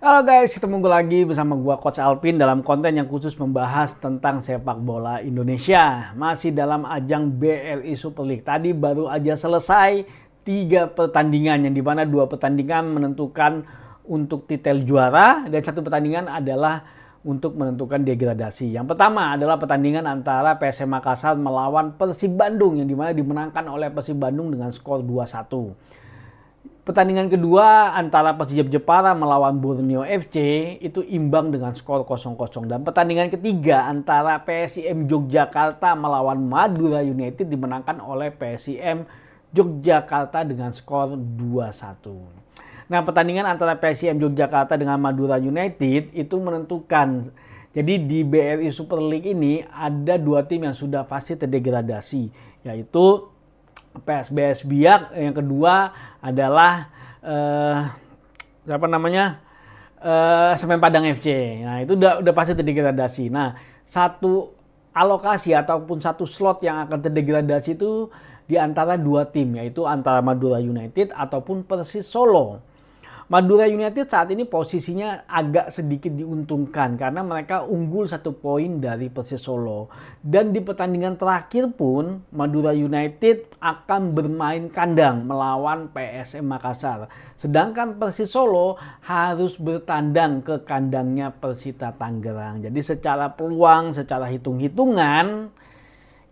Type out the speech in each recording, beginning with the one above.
Halo guys, ketemu lagi bersama gua Coach Alpin dalam konten yang khusus membahas tentang sepak bola Indonesia. Masih dalam ajang BRI Super League. Tadi baru aja selesai 3 pertandingan yang dimana 2 pertandingan menentukan untuk titel juara dan 1 pertandingan adalah untuk menentukan degradasi. Yang pertama adalah pertandingan antara PSM Makassar melawan Persib Bandung yang dimana dimenangkan oleh Persib Bandung dengan skor 2-1. Pertandingan kedua antara Persijap Jepara melawan Borneo FC itu imbang dengan skor 0-0. Dan pertandingan ketiga antara PSIM Yogyakarta melawan Madura United dimenangkan oleh PSIM Yogyakarta dengan skor 2-1. Nah, pertandingan antara PSIM Yogyakarta dengan Madura United itu menentukan. Jadi di BRI Super League ini ada 2 tim yang sudah pasti terdegradasi, yaitu PSBS Biak, yang kedua adalah Semen Padang FC. Nah, itu udah pasti terdegradasi. Nah, satu alokasi ataupun satu slot yang akan terdegradasi itu di antara 2 tim, yaitu antara Madura United ataupun Persis Solo. Madura United saat ini posisinya agak sedikit diuntungkan karena mereka unggul 1 poin dari Persis Solo. Dan di pertandingan terakhir pun Madura United akan bermain kandang melawan PSM Makassar. Sedangkan Persis Solo harus bertandang ke kandangnya Persita Tangerang. Jadi secara peluang, secara hitung-hitungan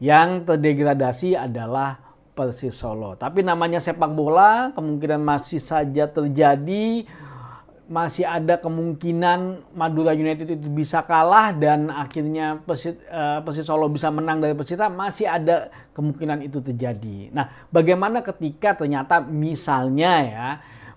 yang terdegradasi adalah Persis Solo. Tapi namanya sepak bola, kemungkinan masih saja terjadi. Masih ada kemungkinan Madura United itu bisa kalah dan akhirnya Persis Solo bisa menang dari Persita. Masih ada kemungkinan itu terjadi. Nah, bagaimana ketika ternyata misalnya ya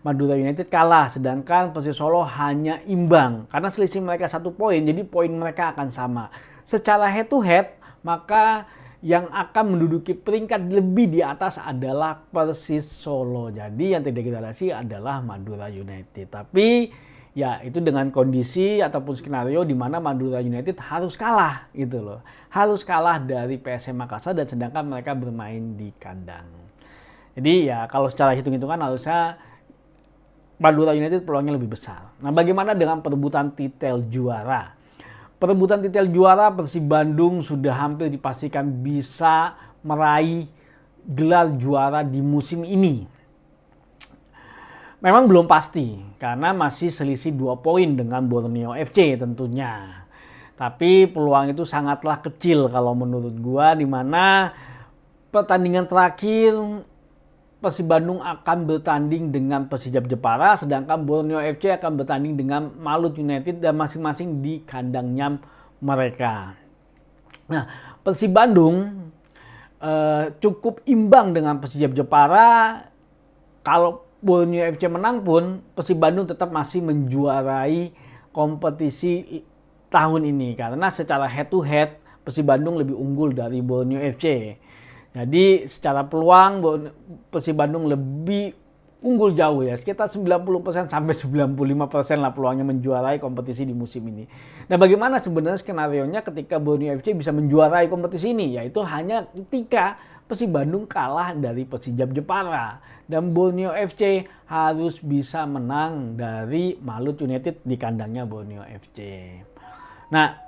Madura United kalah sedangkan Persis Solo hanya imbang. Karena selisih mereka 1 poin, jadi poin mereka akan sama. Secara head to head, maka yang akan menduduki peringkat lebih di atas adalah Persis Solo. Jadi yang terdegradasi adalah Madura United. Tapi ya itu dengan kondisi ataupun skenario di mana Madura United harus kalah gitu loh. Harus kalah dari PSM Makassar dan sedangkan mereka bermain di kandang. Jadi ya kalau secara hitung-hitungan harusnya Madura United peluangnya lebih besar. Nah, bagaimana dengan perebutan titel juara? Perebutan titel juara Persib Bandung sudah hampir dipastikan bisa meraih gelar juara di musim ini. Memang belum pasti karena masih selisih 2 poin dengan Borneo FC tentunya. Tapi peluang itu sangatlah kecil kalau menurut gua, di mana pertandingan terakhir Persib Bandung akan bertanding dengan Persijap Jepara, sedangkan Borneo FC akan bertanding dengan Malut United dan masing-masing di kandangnya mereka. Nah, Persib Bandung cukup imbang dengan Persijap Jepara. Kalau Borneo FC menang pun, Persib Bandung tetap masih menjuarai kompetisi tahun ini karena secara head to head Persib Bandung lebih unggul dari Borneo FC. Jadi secara peluang Persib Bandung lebih unggul jauh ya. Sekitar 90% sampai 95% lah peluangnya menjuarai kompetisi di musim ini. Nah, bagaimana sebenarnya skenarionya ketika Borneo FC bisa menjuarai kompetisi ini? Yaitu hanya ketika Persib Bandung kalah dari Persijap Jepara. Dan Borneo FC harus bisa menang dari Malut United di kandangnya Borneo FC. Nah,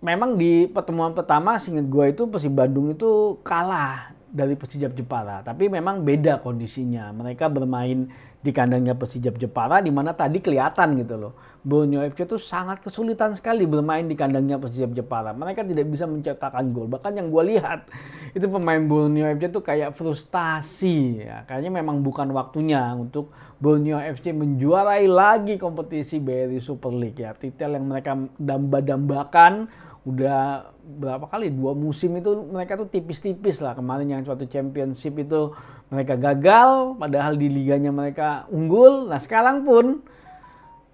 memang di pertemuan pertama seingat gue itu Persib Bandung itu kalah dari Persijap Jepara. Tapi memang beda kondisinya. Mereka bermain di kandangnya Persijap Jepara di mana tadi kelihatan gitu loh. Borneo FC itu sangat kesulitan sekali bermain di kandangnya Persijap Jepara. Mereka tidak bisa mencetakkan gol. Bahkan yang gue lihat itu pemain Borneo FC itu kayak frustasi ya. Kayaknya memang bukan waktunya untuk Borneo FC menjuarai lagi kompetisi BRI Super League ya. Titel yang mereka damba-dambakan udah berapa kali 2 musim itu mereka tuh tipis-tipis lah. Kemarin yang suatu championship itu mereka gagal padahal di liganya mereka unggul. Nah, sekarang pun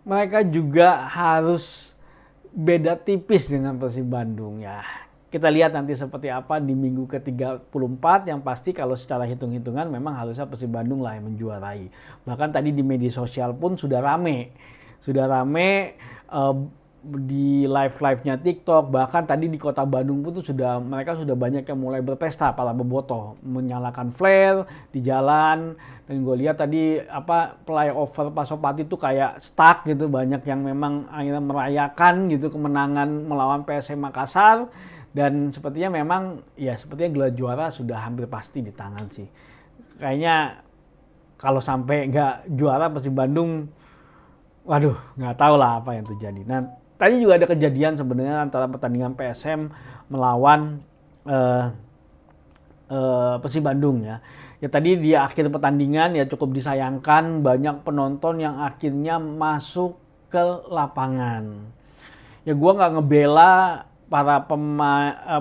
mereka juga harus beda tipis dengan Persib Bandung ya. Kita lihat nanti seperti apa di minggu ke-34. Yang pasti kalau secara hitung-hitungan memang harusnya Persib Bandung lah yang menjuarai. Bahkan tadi di media sosial pun sudah rame di live-nya TikTok, bahkan tadi di kota Bandung pun tuh mereka sudah banyak yang mulai berpesta, para bobotoh, menyalakan flare di jalan. Dan gue lihat tadi flyover Pasopati tuh kayak stuck gitu, banyak yang memang akhirnya merayakan gitu kemenangan melawan PSM Makassar. Dan sepertinya memang ya sepertinya gelar juara sudah hampir pasti di tangan sih. Kayaknya kalau sampai nggak juara Persib Bandung, waduh, nggak tahu lah apa yang terjadi. Nah, tadi juga ada kejadian sebenarnya antara pertandingan PSM melawan Persib Bandung ya. Ya tadi di akhir pertandingan ya cukup disayangkan banyak penonton yang akhirnya masuk ke lapangan. Ya gua nggak ngebela para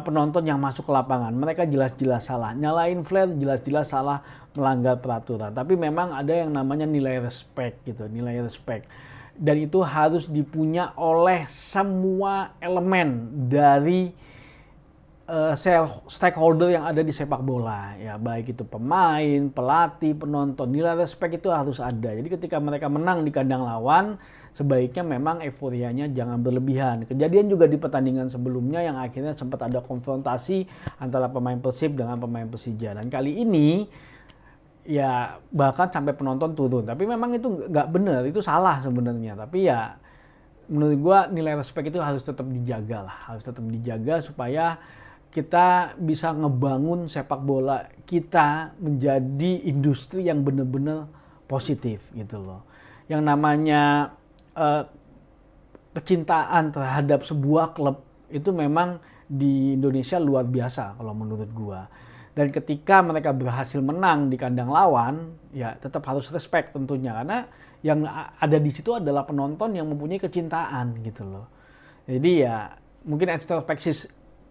penonton yang masuk ke lapangan. Mereka jelas-jelas salah. Nyalain flare jelas-jelas salah, melanggar peraturan. Tapi memang ada yang namanya nilai respect gitu, nilai respect. Dan itu harus dipunya oleh semua elemen dari stakeholder yang ada di sepak bola, ya baik itu pemain, pelatih, penonton. Nilai respect itu harus ada. Jadi ketika mereka menang di kandang lawan, sebaiknya memang euforianya jangan berlebihan. Kejadian juga di pertandingan sebelumnya yang akhirnya sempat ada konfrontasi antara pemain Persib dengan pemain Persija. Dan kali ini ya bahkan sampai penonton turun. Tapi memang itu nggak benar, itu salah sebenarnya. Tapi ya menurut gua nilai respect itu harus tetap dijaga lah, harus tetap dijaga supaya kita bisa ngebangun sepak bola kita menjadi industri yang benar-benar positif gitu loh. Yang namanya kecintaan terhadap sebuah klub itu memang di Indonesia luar biasa kalau menurut gua. Dan ketika mereka berhasil menang di kandang lawan, ya tetap harus respect tentunya. Karena yang ada di situ adalah penonton yang mempunyai kecintaan gitu loh. Jadi ya mungkin introspeksi,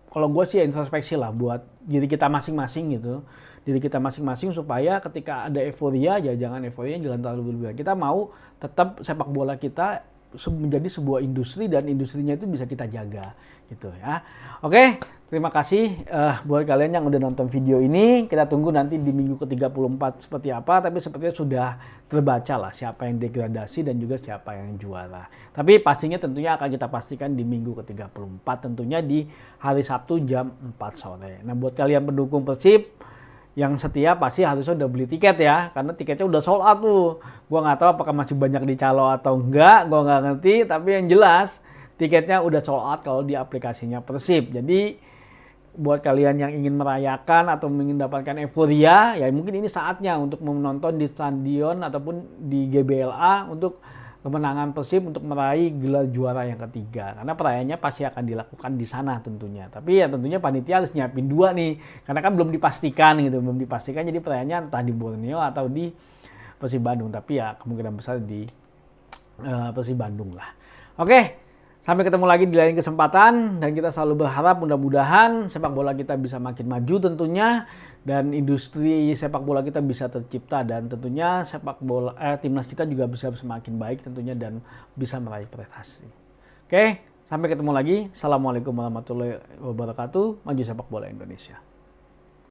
kalau gue sih introspeksi lah buat diri kita masing-masing gitu. Diri kita masing-masing supaya ketika ada euforia, ya jangan euforia jangan terlalu berlebihan. Kita mau tetap sepak bola kita menjadi sebuah industri dan industrinya itu bisa kita jaga gitu ya. Oke, terima kasih buat kalian yang udah nonton video ini. Kita tunggu nanti di minggu ke-34 seperti apa, tapi sepertinya sudah terbaca lah siapa yang degradasi dan juga siapa yang juara. Tapi pastinya tentunya akan kita pastikan di minggu ke-34, tentunya di hari Sabtu jam 4 sore. Nah, buat kalian pendukung Persib yang setia pasti harusnya udah beli tiket ya, karena tiketnya udah sold out tuh. Gua nggak tahu apakah masih banyak di calo atau enggak, gua nggak ngerti. Tapi yang jelas tiketnya udah sold out kalau di aplikasinya Persib. Jadi buat kalian yang ingin merayakan atau ingin mendapatkan euforia, ya mungkin ini saatnya untuk menonton di stadion ataupun di GBLA untuk kemenangan Persib untuk meraih gelar juara yang ketiga. Karena perayaannya pasti akan dilakukan di sana tentunya. Tapi ya tentunya panitia harus nyiapin dua nih. Karena kan belum dipastikan gitu. Belum dipastikan jadi perayaannya entah di Borneo atau di Persib Bandung. Tapi ya kemungkinan besar di Persib Bandung lah. Oke. Sampai ketemu lagi di lain kesempatan. Dan kita selalu berharap mudah-mudahan sepak bola kita bisa makin maju tentunya. Dan industri sepak bola kita bisa tercipta. Dan tentunya timnas kita juga bisa semakin baik tentunya. Dan bisa meraih prestasi. Oke, sampai ketemu lagi. Assalamualaikum warahmatullahi wabarakatuh. Maju sepak bola Indonesia.